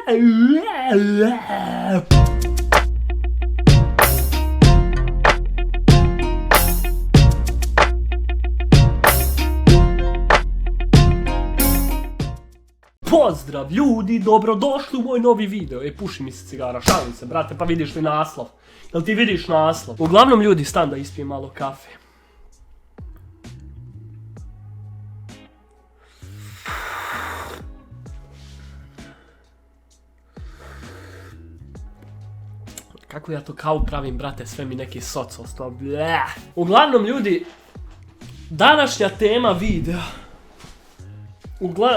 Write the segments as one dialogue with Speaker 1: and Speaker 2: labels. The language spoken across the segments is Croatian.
Speaker 1: Pozdrav ljudi, dobrodošli u moj novi video. Puši mi se cigara, šalim se brate, pa vidiš li naslov? Jel ti vidiš naslov? Uglavnom ljudi, stan da ispijem malo kafe. Kako ja to kavu pravim brate, sve mi neki socosto. Uglavnom ljudi, današnja tema videa.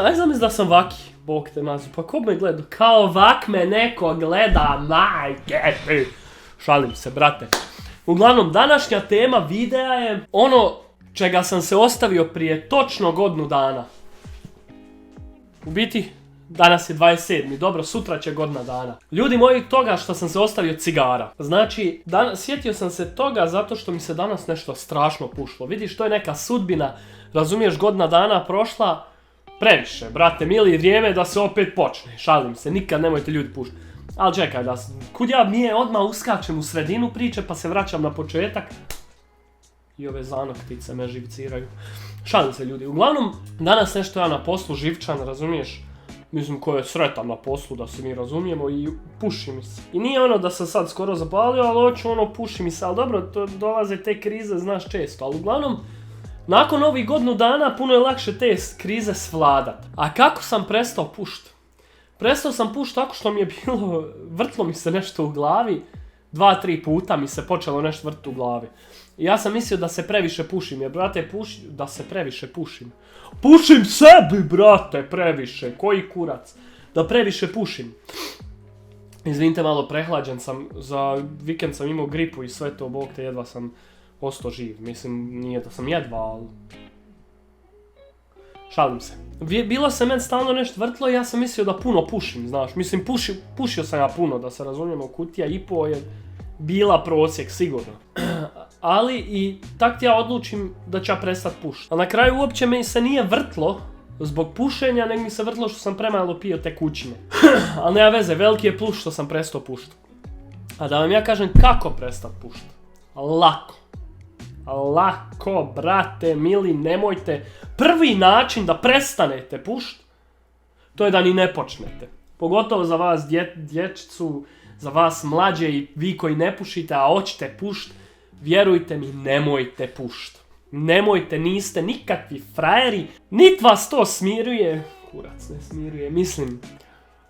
Speaker 1: Aj zamisli da sam vaki, bog te mazu, pa ko me gleda? Kao vak me neko gleda, majke ti. Šalim se, brate. Uglavnom, današnja tema videa je ono čega sam se ostavio prije točno godinu dana. U biti, danas je 27. Dobro, sutra će godina dana. Ljudi moji, toga što sam se ostavio cigara. Znači, sjetio sam se toga zato što mi se danas nešto strašno pušlo. Vidiš, to je neka sudbina, razumiješ, godina dana prošla. Previše, brate mili, vrijeme da se opet počne. Šalim se, nikad nemojte ljudi puštati. Ali čekaj, kud ja nije odmah uskačem u sredinu priče pa se vraćam na početak. I ove zanoktice me živciraju. Šalim se ljudi. Uglavnom, danas nešto ja na poslu živčan, razumiješ? Mislim, ko je sretan na poslu, da se mi razumijemo, i puši mi se. I nije ono da sam sad skoro zapalio, ali hoću ono puši mi se. Ali dobro, to dolaze te krize, znaš, često. Ali uglavnom, nakon ovih godinu dana puno je lakše te krize svladat. A kako sam prestao pušt? Prestao sam pušt tako što mi je bilo, vrtlo mi se nešto u glavi, 2-3 puta mi se počelo nešto vrtiti u glavi. I ja sam mislio da se previše pušim, jer brate, da se previše pušim. Pušim sebi, brate, previše, koji kurac, da previše pušim. Izvinite, malo prehlađen sam, za vikend sam imao gripu i sve to, bog te, jedva sam ostao živ. Mislim, nije da sam jedva, ali šalim se. Bilo se meni stalno nešto vrtlo i ja sam mislio da puno pušim, znaš. Mislim, pušio sam ja puno, da se razumijemo, kutija i po je bila prosjek, sigurno. Ali i tak ja odlučim da ću ja prestat pušiti. A na kraju uopće mi se nije vrtlo zbog pušenja, nego mi se vrtlo što sam premalo pio tekućine. Ali nema veze, veliki je plus što sam prestao pušiti. A da vam ja kažem kako prestat pušiti. Lako, brate, mili, nemojte. Prvi način da prestanete pušt, to je da ni ne počnete. Pogotovo za vas dječicu, za vas mlađe i vi koji ne pušite, a hoćete pušt, vjerujte mi, nemojte pušt. Nemojte, niste nikakvi frajeri, nit vas to smiruje. Kurac ne smiruje, mislim.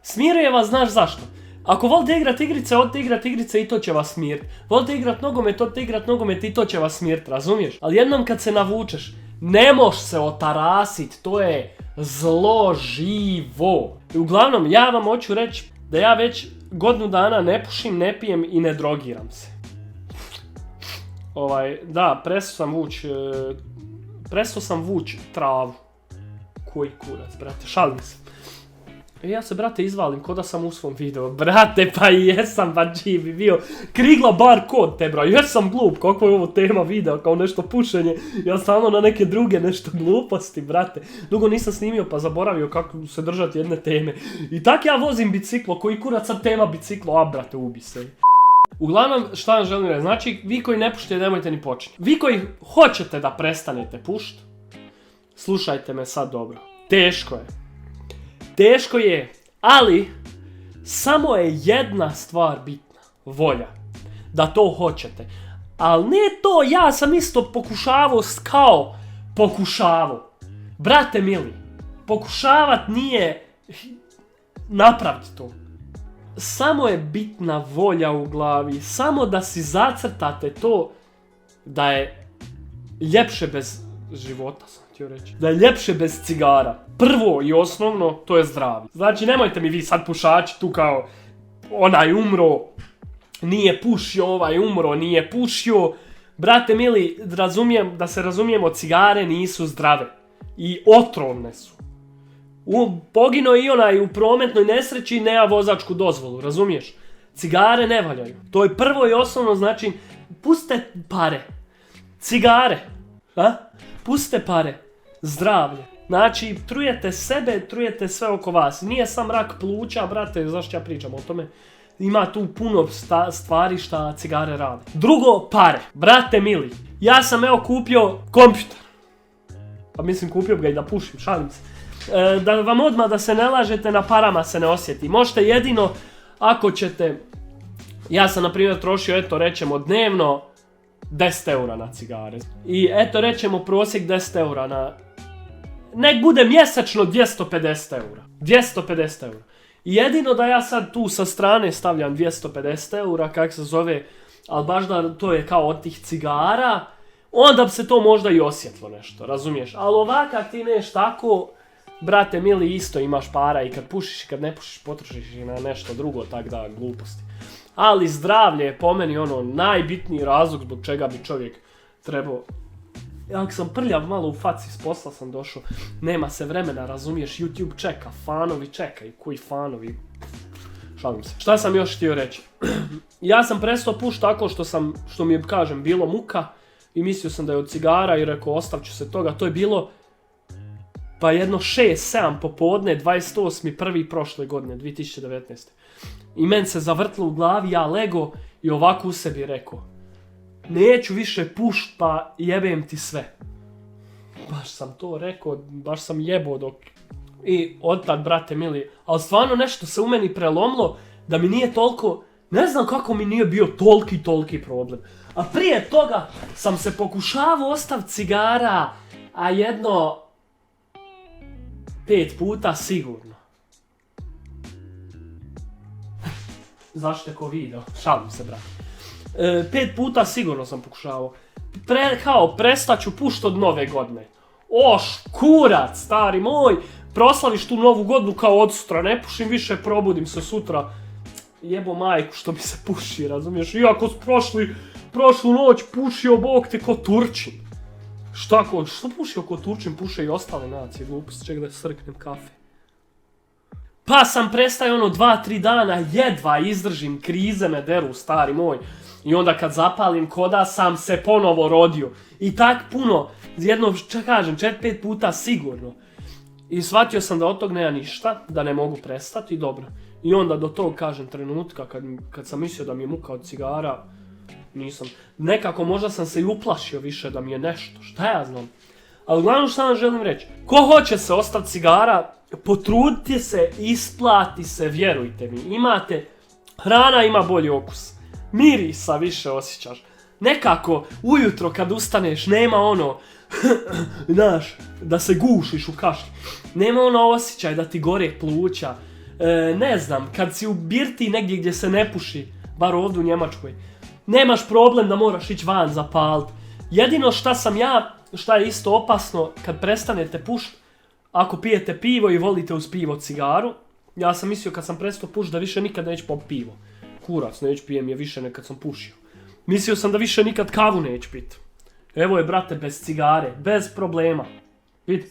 Speaker 1: Smiruje vas, znaš zašto? Ako volite igrat igrice, odite igrat igrice i to će vas smirt. Volite igrat nogomet, odite igrat nogomet i to će vas smirt, razumiješ? Ali jednom kad se navučeš, ne moš se otarasit, to je zlo živo. I uglavnom, ja vam hoću reći da ja već godinu dana ne pušim, ne pijem i ne drogiram se. Da, prestao sam vuć travu. Koji kurac, brate, šalim se. Ja se, brate, izvalim ko da sam u svom videu. Brate, pa i jesam, pa čiji bi bio krigla bar kod te, bro. Jesam glup, kako je ovo tema videa, kao nešto pušenje. Ja stalno na neke druge nešto gluposti, brate. Dugo nisam snimio pa zaboravio kako se držati jedne teme. I tak ja vozim biciklo, koji kurac sad tema biciklo, a brate, ubi se. Uglavnom, šta vam želim reći, znači, vi koji ne pušite, nemojte ni početi. Vi koji hoćete da prestanete pušt, slušajte me sad dobro. Teško je, ali samo je jedna stvar bitna, volja, da to hoćete. Ali ne to, ja sam isto pokušavao. Brate mili, pokušavat nije napraviti to. Samo je bitna volja u glavi, samo da si zacrtate to da je ljepše bez života, sam htio reći. Da je ljepše bez cigara. Prvo i osnovno, to je zdravlje. Znači, nemojte mi vi sad pušači tu kao onaj umro, nije pušio, ovaj umro, nije pušio. Brate mili, da se razumijemo, cigare nisu zdrave. I otrovne su. Poginuo i onaj u prometnoj nesreći i nema vozačku dozvolu, razumiješ? Cigare ne valjaju. To je prvo i osnovno, znači, pustite pare. Cigare. Pustite pare. Zdravlje. Znači, trujete sebe, trujete sve oko vas. Nije sam rak pluća, brate, zašto ja pričam o tome? Ima tu puno stvari šta cigare rade. Drugo, pare. Brate mili, ja sam kupio kompjuter. Pa mislim, kupio bi ga i da pušim, šalim se. Da vam odmah da se ne lažete, na parama se ne osjeti. Možete jedino ako ćete... Ja sam, na primjer, trošio, eto, rećemo, dnevno 10 eura na cigare. I eto, rećemo, prosjek 10 eura na... Nek bude mjesečno 250 eura. 250 eura. I jedino da ja sad tu sa strane stavljam 250 eura, kak se zove, ali baš da to je kao od tih cigara, onda bi se to možda i osjetlo nešto, razumiješ? Ali ovakav ti neš tako, brate mili, isto imaš para i kad pušiš i kad ne pušiš, potrošiš i na nešto drugo, tak da, gluposti. Ali zdravlje je po meni najbitniji razlog zbog čega bi čovjek trebao... Ako sam prljav malo u faci, s posla sam došao, nema se vremena, razumiješ, YouTube čeka, fanovi čekaju, koji fanovi, šalim se. Šta sam još htio reći? Ja sam prestao pušiti tako što mi je, kažem, bilo muka i mislio sam da je od cigara i rekao, ostavit ću se toga, to je bilo pa jedno 6-7 popodne, 28.1. prošle godine, 2019. I meni se zavrtlo u glavi, ja lego i ovako u sebi rekao, neću više pušt, pa jebem ti sve. Baš sam to rekao, baš sam jebao dok... I odtad, brate mili, ali stvarno nešto se u meni prelomilo da mi nije toliko... Ne znam kako mi nije bio toliki problem. A prije toga sam se pokušavao ostaviti cigara, a jedno... 5 puta sigurno. Zašto je ko video? Šalim se, brate. 5 puta sigurno sam pokušavao. Prestaću pušt od nove godine. Oš, kurac, stari moj. Proslaviš tu novu godinu kao od sutra. Ne pušim više, probudim se sutra. Jebo majku što mi se puši, razumiješ? Iako prošlu noć pušio bog te ko Turčin. Što pušio ko Turčin, puše i ostale nacije. Glupost, ček da srknem kafe. Pa sam prestao 2-3 dana, jedva izdržim, krize me deru, stari moj. I onda kad zapalim koda sam se ponovo rodio. I tak puno, jedno, kažem, 4-5 puta sigurno. I shvatio sam da od tog nema ništa, da ne mogu prestati i dobro. I onda do tog, kažem, trenutka kad sam mislio da mi je muka od cigara, nisam. Nekako možda sam se i uplašio više da mi je nešto, šta ja znam. Ali uglavnom šta vam želim reći, ko hoće se ostaviti cigara, potrudite se, isplati se, vjerujte mi. Hrana ima bolji okus. Mirisa više osjećaš. Nekako, ujutro kad ustaneš, nema znaš, da se gušiš u kašlju. Nema osjećaj da ti gore pluća. Ne znam, kad si u birti negdje gdje se ne puši, bar ovdje u Njemačkoj, nemaš problem da moraš ići van zapalit. Jedino šta je isto opasno, kad prestanete pušt, ako pijete pivo i volite uz pivo cigaru, ja sam mislio kad sam prestao pušt da više nikad neću popiti pivo. Kurac, neću pijem je više nekad sam pušio. Mislio sam da više nikad kavu neću pit. Evo je, brate, bez cigare, bez problema. Vidi.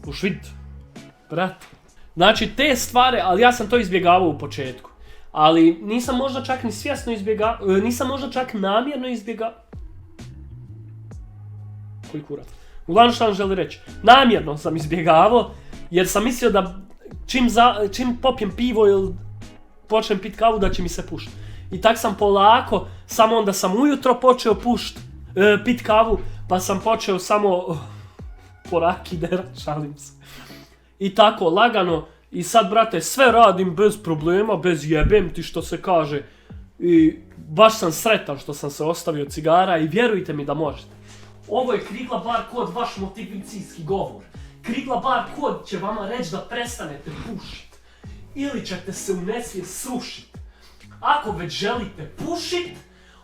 Speaker 1: Puš, vidi. Brate. Znači, te stvari, ali ja sam to izbjegavao u početku. Ali nisam možda čak ni svjesno izbjegavao, nisam možda čak namjerno izbjegavao. Koji kurac. Uglavnom šta vam želi reći. Namjerno sam izbjegavao, jer sam mislio da čim popijem pivo ili počnem pit kavu da će mi se pušti. I tak sam polako, samo onda sam ujutro počeo pit kavu, pa sam počeo samo po raki derat, šalim se. I tako, lagano, i sad, brate, sve radim bez problema, bez jebem ti što se kaže. I baš sam sretan što sam se ostavio cigara i vjerujte mi da možete. Ovo je Krigla Bar Kod, vaš motivacijski govor. Krigla Bar Kod će vama reći da prestanete pušit. Ili ćete se u nesvijest srušit. Ako već želite pušit,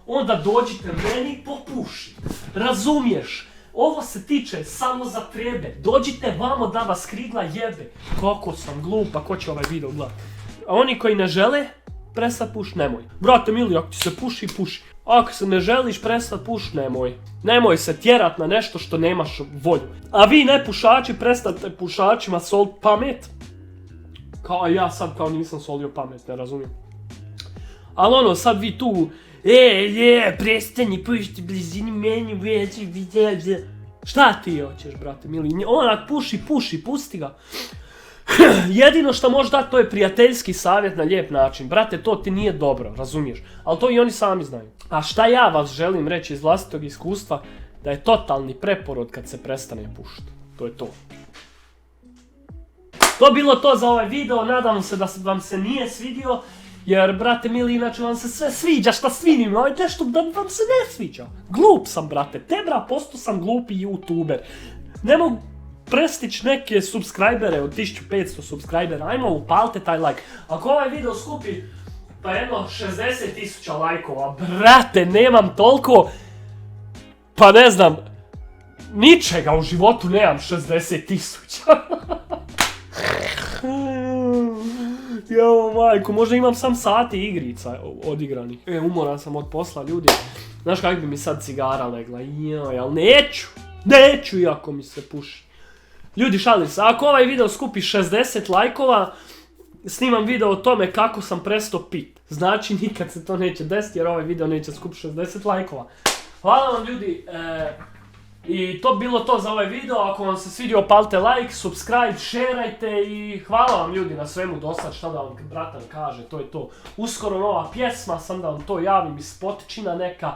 Speaker 1: onda dođite meni popušit. Razumiješ? Ovo se tiče samo za trebe. Dođite vamo da vas Krigla jebe. Kako sam glupa, ko će ovaj video gledati. A oni koji ne žele prestat pušit, nemoj. Brate mili, ako ti se puši, puši. Ako se ne želiš prestat pušit, nemoj. Nemoj se tjerat na nešto što nemaš volju. A vi nepušači, prestanite pušačima solit pamet. Kao ja sad nisam solio pamet, ne razumijem. Ali sad vi tu, prestani pušiti blizini meni, Šta ti hoćeš, brate mili? Onak puši, pusti ga. Jedino što može dati to je prijateljski savjet na lijep način. Brate, to ti nije dobro, razumiješ? Ali to i oni sami znaju. A šta ja vas želim reći iz vlastitog iskustva, da je totalni preporod kad se prestane pušiti. To je to. To bilo to za ovaj video, nadam se da vam se nije svidio. Jer, brate mili, inače vam se sve sviđa, šta svidim, ovaj nešto da vam se ne sviđa. Glup sam, brate, postao sam glupi youtuber. Ne mogu prestić neke subscribere od 1500 subscribera, ajmo upalite taj like. Ako ovaj video skupi pa jedno 60.000 lajkova, brate, nemam toliko, pa ne znam, ničega u životu nemam 60.000. Jao majko, možda imam sam sati igrica odigranih. Umoran sam od posla, ljudi. Znaš kak bi mi sad cigara legla? Joj, ali neću iako mi se puši. Ljudi, šalim se, ako ovaj video skupi 60 lajkova, snimam video o tome kako sam prestao pit. Znači nikad se to neće desiti jer ovaj video neće skupiti 60 lajkova. Hvala vam ljudi. I to bilo to za ovaj video, ako vam se svidio palite like, subscribe, šerajte i hvala vam ljudi na svemu dosad, šta da vam bratan kaže, to je to. Uskoro nova pjesma, sam da vam to javim iz spotčina neka,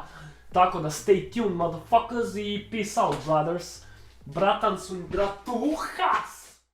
Speaker 1: tako da stay tuned motherfuckers i peace out brothers. Bratan su bratuhas!